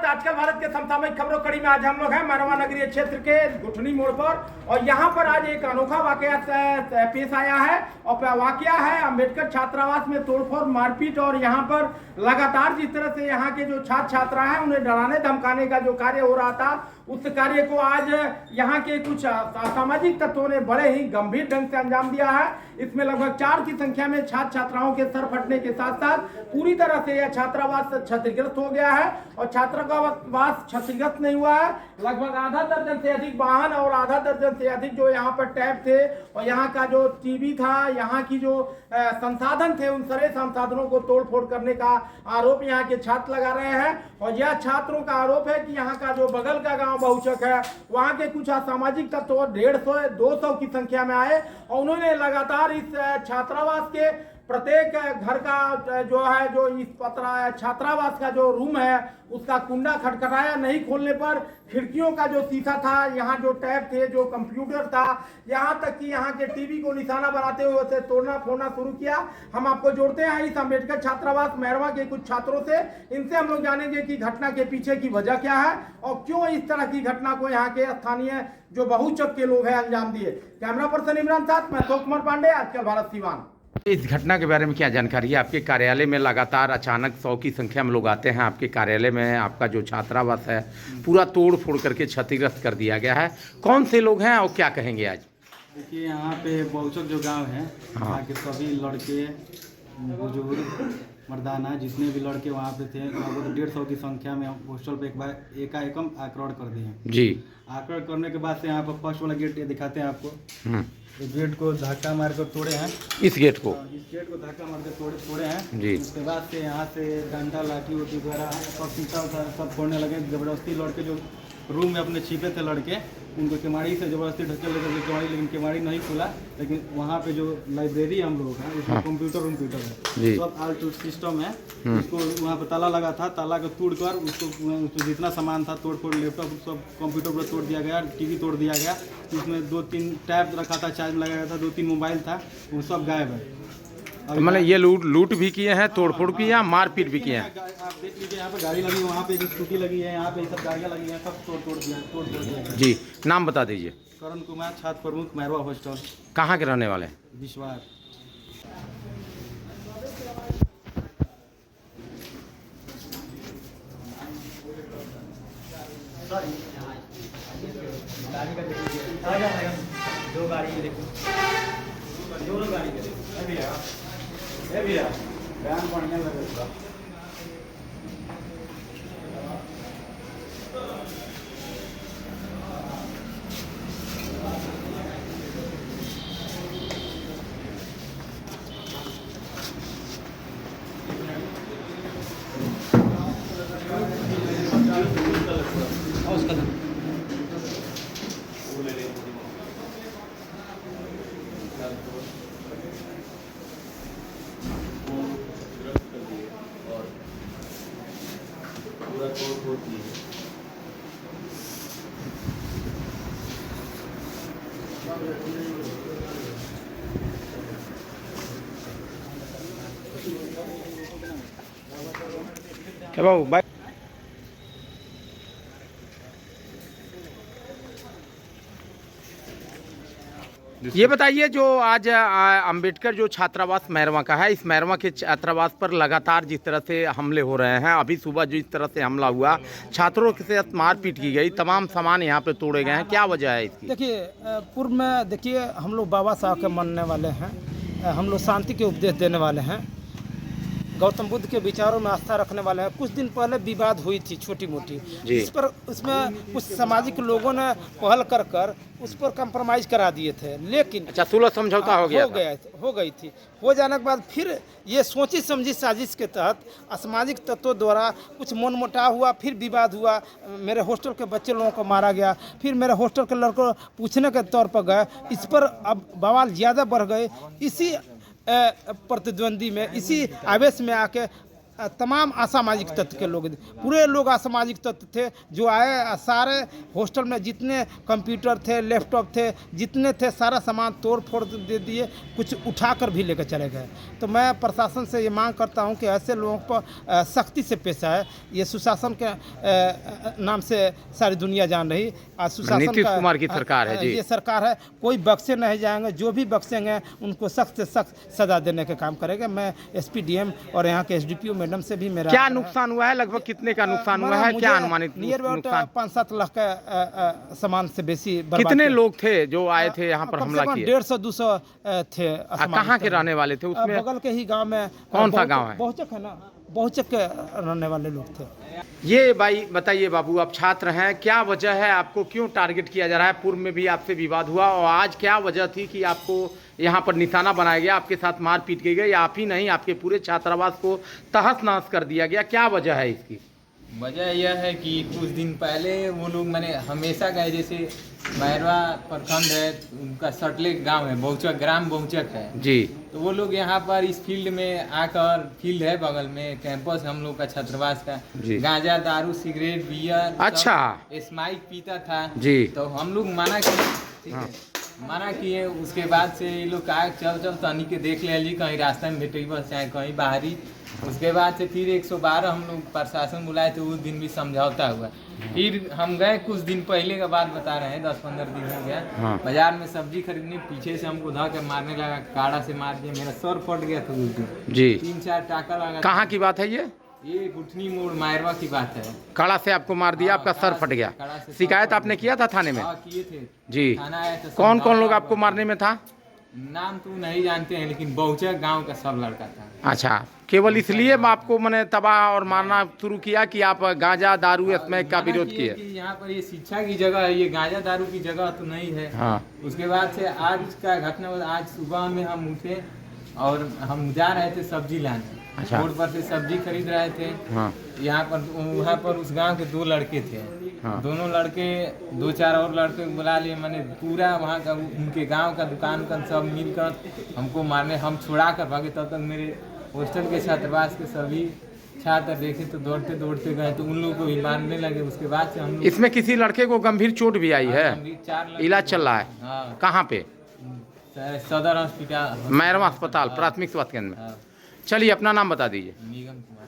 आजकल भारत के समसामयिक खबरों कड़ी में आज हम लोग हैं मैरवा नगरीय क्षेत्र के गुठनी मोड़ पर और यहाँ पर आज एक अनोखा वाकया पेश आया है और वाकया है अंबेडकर छात्रावास में तोड़फोड़ मारपीट और यहाँ पर लगातार जिस तरह से यहाँ के जो छात्र छात्रा हैं उन्हें डराने धमकाने का जो कार्य हो रहा था उस कार्य को आज यहाँ के कुछ असामाजिक तत्वों ने बड़े ही गंभीर ढंग से अंजाम दिया है। इसमें लगभग 4 की संख्या में छात्र छात्राओं के सर फटने के साथ साथ पूरी तरह से यह छात्रावास क्षतिग्रस्त हो गया है और छात्रावास क्षतिग्रस्त नहीं हुआ है। लगभग आधा दर्जन से अधिक वाहन और आधा दर्जन से अधिक जो यहाँ पर टैब थे और यहाँ का जो टीवी था, यहाँ की जो संसाधन थे, उन सारे संसाधनों को तोड़फोड़ करने का आरोप यहाँ के छात्र लगा रहे हैं। और यह छात्रों का आरोप है कि यहाँ का जो बगल का गांव बहुचक है वहाँ के कुछ असामाजिक तत्व 150-200 की संख्या में आए और उन्होंने लगातार इस छात्रावास के प्रत्येक घर का जो इस छात्रावास का जो रूम है उसका कुंडा खटखटाया। नहीं खोलने पर खिड़कियों का जो शीशा था, यहाँ जो टैब थे, जो कंप्यूटर था, यहाँ तक कि यहाँ के टीवी को निशाना बनाते हुए उसे तोड़ना फोड़ना शुरू किया। हम आपको जोड़ते हैं इस अंबेडकर छात्रावास मैरवा के कुछ छात्रों से। इनसे हम लोग जानेंगे कि घटना के पीछे की वजह क्या है और क्यों इस तरह की घटना को यहाँ के स्थानीय जो बहुचक के लोग हैं अंजाम दिए। कैमरा पर्सन इमरान साथ मैं अशोक कुमार पांडे, आजकल भारत सीवान। इस घटना के बारे में क्या जानकारी है? आपके कार्यालय में लगातार अचानक 100 की संख्या में लोग आते हैं। आपके कार्यालय में आपका जो छात्रावास है पूरा तोड़ फोड़ करके क्षतिग्रस्त कर दिया गया है। कौन से लोग हैं और क्या कहेंगे आज? देखिए, यहाँ पे बहुचक जो गांव है, वहाँ के सभी लड़के बुजुर्ग मर्दाना जितने भी लड़के वहाँ पे थे लगभग 150 की संख्या में हॉस्टल पे एक बार एकाएक आक्रमण कर दिए जी। आक्रमण करने के बाद से यहाँ पर फर्स्ट वाला गेट ये दिखाते हैं आपको। इस गेट को धक्का मार कर तोड़े हैं। इस गेट को धक्का मार कर तोड़े हैं जी। उसके बाद से यहाँ से डंडा लाठी उठी द्वारा सब शीशा सब फोड़ने लगे। जबरदस्ती लड़के जो रूम में अपने छिपे थे लड़के, उनको केमाड़ी से जबरदस्ती ढके लेकर केमाड़ी, लेकिन केमाड़ी नहीं खुला। लेकिन वहाँ पे जो लाइब्रेरी हम लोग हैं उसमें कंप्यूटर है, सब आल सिस्टम है। उसको वहाँ पे ताला लगा था, ताला को तोड़ कर उसको जितना सामान था तोड़ फोड़, लैपटॉप सब कंप्यूटर पर तोड़ दिया गया, टीवी तोड़ दिया गया। उसमें 2-3 टैब रखा था, चार्ज लगाया था, 2-3 मोबाइल था, वो सब गायब है। तो मतलब ये लूट भी किए हैं, तोड़फोड़ की है, मारपीट भी किए हैं। आप देख लीजिए, यहाँ पे गाड़ी लगी है, वहाँ पे एक स्कूटी लगी है, यहाँ पे सब गाड़ियाँ लगी हैं, सब तोड़ दिया जी। नाम बता दीजिए। करण कुमार, छात्र प्रमुख, मैरवा हॉस्टल। कहाँ के रहने वाले? विश्वास। दो गाड़ी देखो, दोनों गाड़ी के भैया बयान बढ़िया लगेगा। क्या बाबू बाइक ये बताइए, जो आज अंबेडकर जो छात्रावास मैरवा का है, इस मैरवा के छात्रावास पर लगातार जिस तरह से हमले हो रहे हैं, अभी सुबह जो इस तरह से हमला हुआ, छात्रों के साथ मारपीट की गई, तमाम सामान यहाँ पे तोड़े गए हैं, क्या वजह है इसकी? देखिए, पूर्व में देखिए हम लोग बाबा साहब के मानने वाले हैं, हम लोग शांति के उपदेश देने वाले हैं, गौतम बुद्ध के विचारों में आस्था रखने वाले हैं। कुछ दिन पहले विवाद हुई थी छोटी मोटी, इस पर उसमें कुछ सामाजिक लोगों ने पहल कर उस पर कंप्रोमाइज़ करा दिए थे। लेकिन अच्छा, सुलह समझौता हो गई थी। हो जाने के बाद फिर ये सोची समझी साजिश के तहत असामाजिक तत्वों द्वारा कुछ मनमुटाव हुआ, फिर विवाद हुआ। मेरे हॉस्टल के बच्चे लोगों को मारा गया, फिर मेरे हॉस्टल के लड़कों पूछने के तौर पर गए। इस पर अब बवाल ज़्यादा बढ़ गए। इसी प्रतिद्वंदी में, इसी आवेश में आके तमाम असामाजिक तत्व के लोग, पूरे लोग असामाजिक तत्व थे जो आए। सारे हॉस्टल में जितने कंप्यूटर थे, लैपटॉप थे, जितने थे, सारा सामान तोड़ फोड़ दे दिए, कुछ उठाकर भी लेकर चले गए। तो मैं प्रशासन से ये मांग करता हूं कि ऐसे लोगों पर सख्ती से पेश आए। ये सुशासन के नाम से सारी दुनिया जान रही। सुशासन नीतीश कुमार की सरकार है जी। ये सरकार है, कोई बख्शे नहीं जाएंगे। जो भी बख्शेंगे उनको सख्त से सख्त सजा देने का काम करेंगे। मैं एसपी डीएम और यहाँ के एसडीपीओ मैडम से भी मेरा क्या नुकसान हुआ है, लगभग कितने का नुकसान हुआ है, क्या अनुमानित नियर अबाउट नुकसान? 5-7 लाख का सामान से बेसी बर्बाद कितने किया। लोग थे जो आए थे यहाँ पर हमला किए? 150-200 थे। कहाँ के रहने वाले थे उसमें? बगल के ही गांव में। कौन सा गांव है? बहुचक है ना, बहुचक के रहने वाले लोग थे। ये भाई बताइए बाबू, आप छात्र हैं, क्या वजह है, आपको क्यों टारगेट किया जा रहा है? पूर्व में भी आपसे विवाद हुआ और आज क्या वजह थी कि आपको यहाँ पर निशाना बनाया गया, आपके साथ मारपीट की गई? आप ही नहीं, आपके पूरे छात्रावास को तहस नहस कर दिया गया, क्या वजह है इसकी? वजह यह है कि कुछ दिन पहले वो लोग मैंने हमेशा गए, जैसे मैरवा प्रखंड है, उनका सटले गांव है, बहुचक, ग्राम बहुचक है जी। तो वो लोग यहाँ पर इस फील्ड में आकर, फील्ड है बगल में, कैंपस हम लोग का छात्रावास का, गांजा, दारू, सिगरेट, बियर, अच्छा, स्माइक पीता था जी। तो हम लोग मना किए, ठीक है, मना किए। उसके बाद से ये लोग कहा चल तनी के देख ले जी, कहीं रास्ते में भेटे बस, चाहे कहीं बाहरी। उसके बाद से फिर 112 हम लोग प्रशासन बुलाए थे, उस दिन भी समझौता हुआ। फिर हम गए, कुछ दिन पहले का बात बता रहे हैं, 10-15 दिन हो गया, बाजार में सब्जी खरीदने, पीछे से हमको धा के मारने लगा, काड़ा से मार दिया, मेरा सर फट गया था उस दिन जी। 3-4 टाका लगा। कहाँ की बात है ये गुठनी मोड़ मैरवा की बात है। कड़ा से आपको मार दिया, आपका सर फट गया। शिकायत आपने किया था थाने में? किए थे जी। थाना आया था। कौन कौन लोग आपको मारने में था? नाम तो नहीं जानते हैं, लेकिन बहुचक गांव का सब लड़का था। अच्छा, केवल इसलिए आपको मैंने तबाह और मारना शुरू किया कि आप गांजा, दारू, स्मैक का विरोध किए? यहाँ पर ये शिक्षा की जगह है, ये गांजा दारू की जगह तो नहीं है। हाँ। उसके बाद से आज का घटना, आज सुबह में हम उठे और हम जा रहे थे सब्जी लाने। अच्छा। रोड पर से सब्जी खरीद रहे थे। हाँ। यहाँ पर, वहाँ पर उस गांव के 2 लड़के थे। हाँ। दोनों लड़के, 2-4 और लड़के बुला लिए, मैंने पूरा वहाँ का, उनके गांव का दुकान का सब मिलकर हमको मारने, हम छुड़ा कर भागे। तब तक मेरे हॉस्टल के छात्रावास के सभी छात्र देखे तो दौड़ते दौड़ते गए, तो उन लोगों को भी मारने लगे। उसके बाद से हम लोग, इसमें किसी लड़के को गंभीर चोट भी आई है? 4 इलाज चल रहा है? हाँ। कहाँ पे? सदर हॉस्पिटल, मैरवा अस्पताल, प्राथमिक स्वास्थ्य केंद्र में। चलिए अपना नाम बता दीजिए। निगम कुमार।